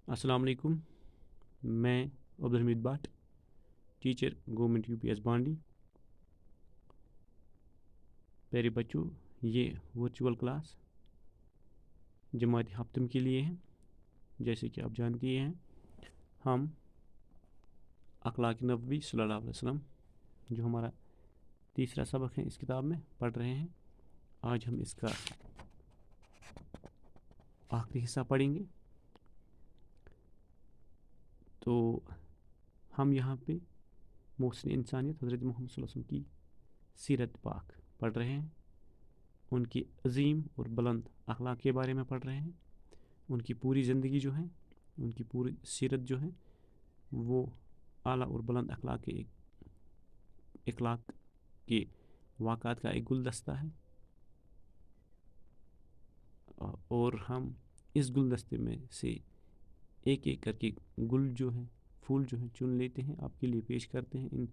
अस्सलाम वालेकुम। मैं Abdul Hamid Bhat, teacher government UPS Bandi. प्यारे बच्चों, ये वर्चुअल क्लास जमात हफ्तम के लिए है। जैसे कि आप जानती हैं, हम अखलाक नबवी सल्लल्लाहु अलैहि वसल्लम जो हमारा तीसरा सबक है इस किताब में पढ़ रहे हैं। आज हम इसका आखिरी हिस्सा पढ़ेंगे। तो हम यहाँ पे मोहसिन इंसानियत हज़रत मोहम्मद सल्लल्लाहु अलैहि वसल्लम की सीरत पाक पढ़ रहे हैं। उनकी अजीम और बुलंद अखलाक के बारे में पढ़ रहे हैं। उनकी पूरी ज़िंदगी जो है, उनकी पूरी सीरत जो है, वो आला और बुलंद अखलाक के वाक़ात का एक गुलदस्ता है। और हम इस गुलदस्ते में से एक एक करके गुल जो है, फूल जो है, चुन लेते हैं, आपके लिए पेश करते हैं।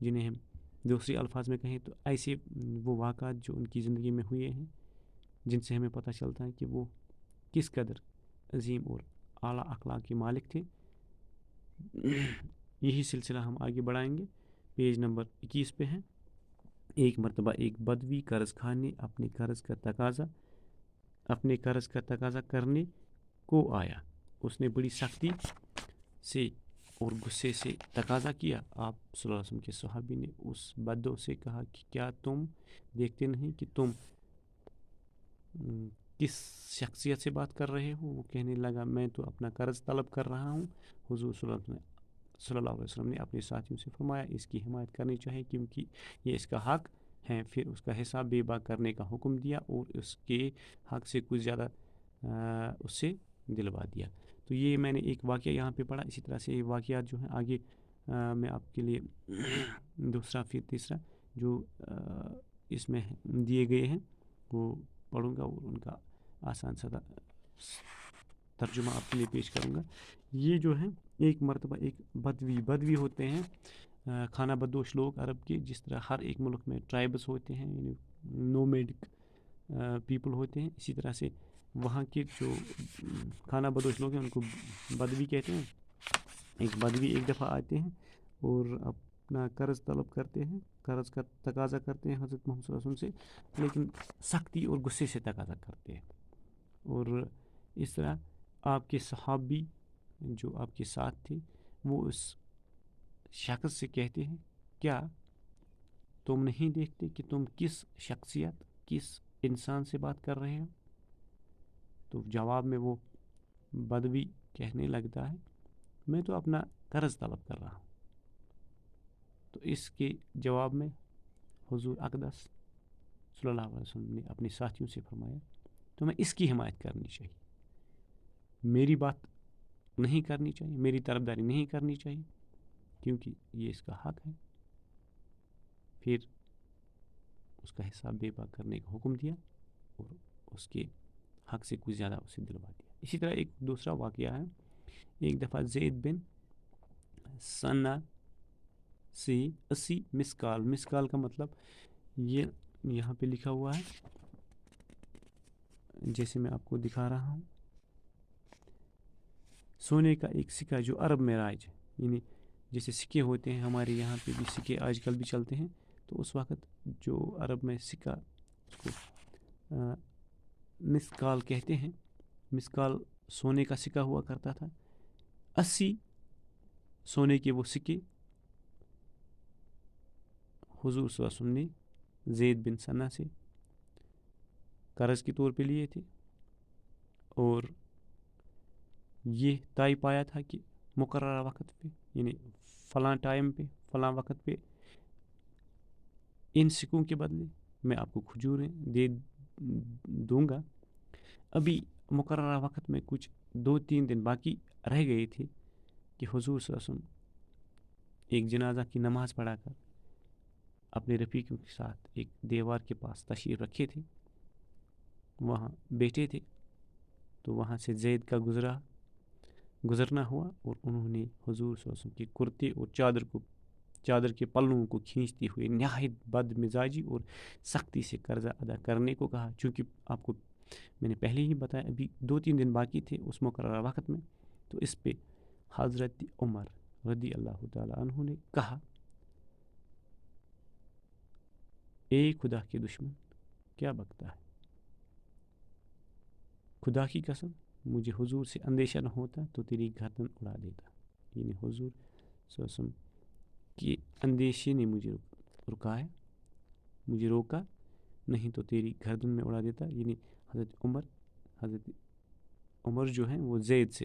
जिन्हें हम दूसरे अल्फाज में कहें तो ऐसे वो वाक़ात जो उनकी ज़िंदगी में हुए हैं, जिनसे हमें पता चलता है कि वो किस कदर अजीम और आला अखलाक के मालिक थे। यही सिलसिला हम आगे बढ़ाएंगे। पेज नंबर 21 पे हैं। एक मरतबा एक बदवी कर्ज खाने अपने कर्ज का तकाजा करने को आया। उसने बड़ी सख्ती से और गुस्से से तकाजा किया। आप सल्लल्लाहु अलैहि वसल्लम के सहाबी ने उस बद्दो से कहा कि क्या तुम देखते नहीं कि तुम किस शख्सियत से बात कर रहे हो? वो कहने लगा, मैं तो अपना कर्ज तलब कर रहा हूँ। हुजूर सल्लल्लाहु अलैहि वसल्लम ने अपने साथियों से फरमाया, इसकी हिमायत करनी चाहिए क्योंकि ये इसका हक है। फिर उसका हिसाब बेबा करने का हुक्म दिया और उसके हक से कुछ ज़्यादा उससे दिलवा दिया। तो ये मैंने एक वाक़या यहाँ पे पढ़ा। इसी तरह से ये वाक़यात जो हैं आगे मैं आपके लिए दूसरा फिर तीसरा जो इसमें दिए गए हैं वो पढ़ूँगा और उनका आसान सा तर्जुमा आपके लिए पेश करूँगा। ये जो है, एक मरतबा एक बदवी होते हैं खाना बदोश लोग अरब के। जिस तरह हर एक मुल्क में ट्राइब्स होते हैं, यानी नोमैडिक पीपल होते हैं, इसी तरह से वहाँ के जो खाना बदोश लोग हैं उनको बदवी कहते हैं। एक बदवी एक दफ़ा आते हैं और अपना कर्ज तलब करते हैं, कर्ज का तकाजा करते हैं हज़रत मोहम्मद सल्लल्लाहु अलैहि वसल्लम से, लेकिन सख्ती और गुस्से से तकाजा करते हैं। और इस तरह आपके सहाबी जो आपके साथ थे वो उस शख्स से कहते हैं, क्या तुम नहीं देखते कि तुम किस शख्सियत, किस इंसान से बात कर रहे हो? तो जवाब में वो बदवी कहने लगता है, मैं तो अपना कर्ज तलब कर रहा हूँ। तो इसके जवाब में हुजूर अक़दस सल्लल्लाहु अलैहि वसल्लम ने अपने साथियों से फरमाया, तुम्हें इसकी हिमायत करनी चाहिए, मेरी बात नहीं करनी चाहिए, मेरी तरफदारी नहीं करनी चाहिए, क्योंकि ये इसका हक है। फिर उसका हिसाब बेबा करने का हुक्म दिया और उसके हक से कुछ ज़्यादा उसे दिलवा दिया। इसी तरह एक दूसरा वाक़या है। एक दफ़ा ज़ैद बिन सन्ना से 80 मिसकाल का मतलब ये यहाँ पे लिखा हुआ है, जैसे मैं आपको दिखा रहा हूँ। सोने का एक सिक्का जो अरब में राइज है, यानी जैसे सिक्के होते हैं हमारे यहाँ पे भी सिक्के आजकल भी चलते हैं, तो उस वक़्त जो अरब में सिक्का उसको मिसकाल कहते हैं। मिसकाल सोने का सिक्का हुआ करता था। 80 सोने के वो सिक्के हुजूर सल्लल्लाहु अलैहि वसल्लम ने ज़ैद बिन सन्ना से कर्ज के तौर पे लिए थे और ये तय पाया था कि मुकर्ररा वक्त पे, यानी फ़लाँ टाइम पे, फ़लाँ वक्त पे इन सिक्कों के बदले मैं आपको खजूरें दे दूंगा। अभी मुकर्ररा वक्त में कुछ 2-3 दिन बाकी रह गए थे कि हुजूर सल्लल्लाहु अलैहि वसल्लम एक जनाजा की नमाज पढ़ाकर अपने रफ़ीक़ों के साथ एक दीवार के पास तशरीफ़ रखे थे, वहाँ बैठे थे। तो वहाँ से ज़ैद का गुज़रना हुआ और उन्होंने हुजूर सल्लल्लाहु अलैहि वसल्लम की कुर्ते और चादर के पल्लुओं को खींचते हुए नहायत बदमिजाजी और सख्ती से कर्जा अदा करने को कहा। चूँकि आपको मैंने पहले ही बताया, अभी 2-3 दिन बाकी थे उस मुकर्ररा वक्त में, تو اس پہ حضرت عمر رضی اللہ تعالیٰ عنہ نے کہا اے خدا کے دشمن کیا بکتا ہے، خدا کی قسم مجھے حضور سے اندیشہ نہ ہوتا تو تیری گردن اڑا دیتا. یعنی حضور صلی اللہ علیہ وسلم کے اندیشے نے مجھے رکایا، مجھے روکا، نہیں تو تیری گردن میں اڑا دیتا. یعنی حضرت عمر جو ہیں وہ زید سے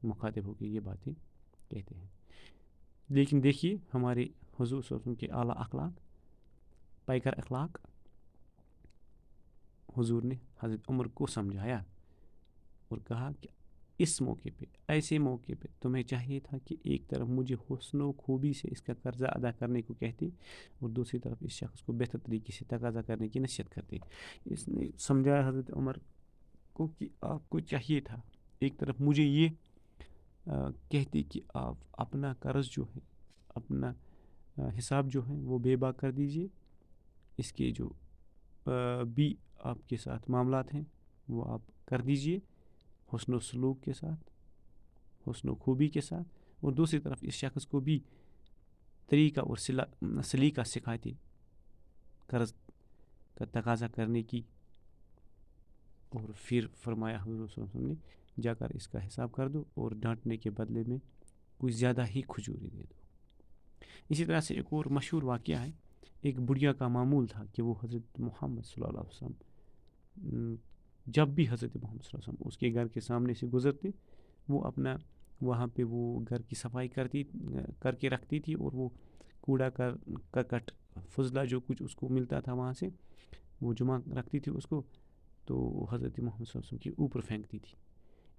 مخاطب ہو کے یہ باتیں کہتے ہیں. لیکن دیکھیے ہمارے حضور صلی اللہ علیہ وسلم کے اعلیٰ اخلاق، پیکر اخلاق. حضور نے حضرت عمر کو سمجھایا اور کہا کہ اس موقع پہ، ایسے موقع پہ تمہیں چاہیے تھا کہ ایک طرف مجھے حسن و خوبی سے اس کا قرضہ ادا کرنے کو کہتے اور دوسری طرف اس شخص کو بہتر طریقے سے تقاضا کرنے کی نصیحت کرتے. اس نے سمجھایا حضرت عمر کو کہ آپ کو چاہیے تھا ایک طرف مجھے یہ کہتے کہ آپ اپنا قرض جو ہے، اپنا حساب جو ہے وہ بے باک کر دیجئے، اس کے جو بھی آپ کے ساتھ معاملات ہیں وہ آپ کر دیجئے حسن و سلوک کے ساتھ، حسن و خوبی کے ساتھ، اور دوسری طرف اس شخص کو بھی طریقہ اور سلیقہ سکھاتے قرض کا تقاضا کرنے کی. اور پھر فرمایا حضور صلی اللہ علیہ وسلم نے جا کر اس کا حساب کر دو اور ڈانٹنے کے بدلے میں کچھ زیادہ ہی کھجوریں دے دو. اسی طرح سے ایک اور مشہور واقعہ ہے، ایک بڑھیا کا معمول تھا کہ وہ حضرت محمد صلی اللہ علیہ وسلم جب بھی حضرت محمد صلی اللہ علیہ وسلم اس کے گھر کے سامنے سے گزرتے وہ اپنا وہاں پہ وہ گھر کی صفائی کر کے رکھتی تھی اور وہ کوڑا کرکٹ فضلہ جو کچھ اس کو ملتا تھا وہاں سے وہ جمع رکھتی تھی اس کو، تو حضرت محمد صلی اللہ علیہ وسلم کے اوپر پھینکتی تھی.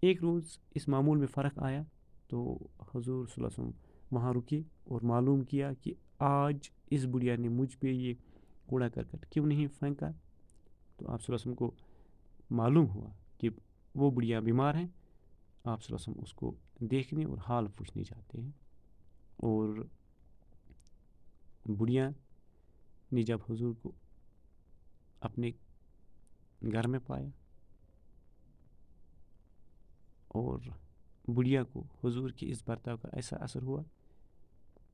ایک روز اس معمول میں فرق آیا تو حضور صلی اللہ علیہ وسلم وہاں رکے اور معلوم کیا کہ آج اس بڑھیا نے مجھ پہ یہ کوڑا کرکٹ کیوں نہیں پھینکا. تو آپ صلی اللہ علیہ وسلم کو معلوم ہوا کہ وہ بڑھیا بیمار ہیں. آپ صلی اللہ علیہ وسلم اس کو دیکھنے اور حال پوچھنے جاتے ہیں، اور بڑھیا نے جب حضور کو اپنے گھر میں پایا اور بڑھیا کو حضور کی اس برتاؤ کا ایسا اثر ہوا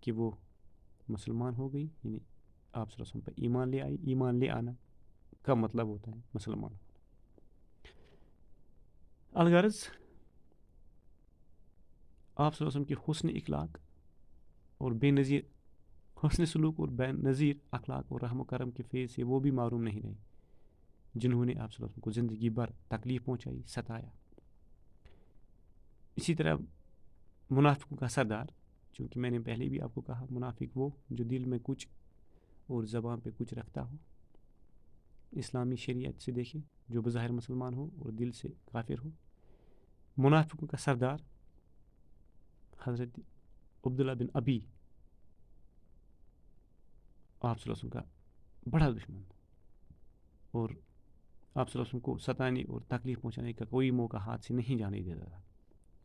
کہ وہ مسلمان ہو گئی. یعنی آپ صلی اللہ علیہ وسلم پر ایمان لے آئی. ایمان لے آنا کا مطلب ہوتا ہے مسلمان ہونا. الغرض آپ صلی اللہ علیہ وسلم کی حسن اخلاق اور بے نظیر حسن سلوک اور بے نظیر اخلاق اور رحم و کرم کے فیض سے وہ بھی معروم نہیں رہے جنہوں نے آپ صلی اللہ علیہ وسلم کو زندگی بھر تکلیف پہنچائی، ستایا. اسی طرح منافقوں کا سردار، چونکہ میں نے پہلے بھی آپ کو کہا منافق وہ جو دل میں کچھ اور زبان پہ کچھ رکھتا ہو. اسلامی شریعت سے دیکھیں جو بظاہر مسلمان ہو اور دل سے کافر ہو. منافقوں کا سردار حضرت عبداللہ بن ابی آپ صلی اللہ علیہ وسلم کا بڑا دشمن تھا اور آپ صلی اللہ علیہ وسلم کو ستانے اور تکلیف پہنچانے کا کوئی موقع ہاتھ سے نہیں جانے دیتا تھا.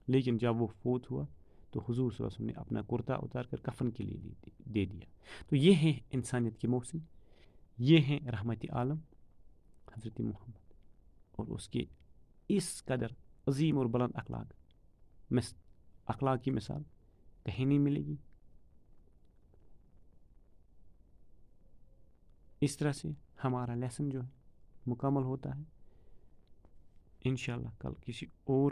لیکن جب وہ فوت ہوا تو حضور صلی اللہ علیہ وسلم نے اپنا کرتا اتار کر کفن کے لیے دے دیا. تو یہ ہیں انسانیت کے محسن، یہ ہیں رحمت عالم حضرت محمد، اور اس کے اس قدر عظیم اور بلند اخلاق کی مثال کہیں نہیں ملے گی. اس طرح سے ہمارا لیسن جو ہے مکمل ہوتا ہے. انشاءاللہ کل کسی اور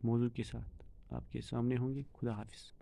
موضوع کے ساتھ آپ کے سامنے ہوں گے. خدا حافظ.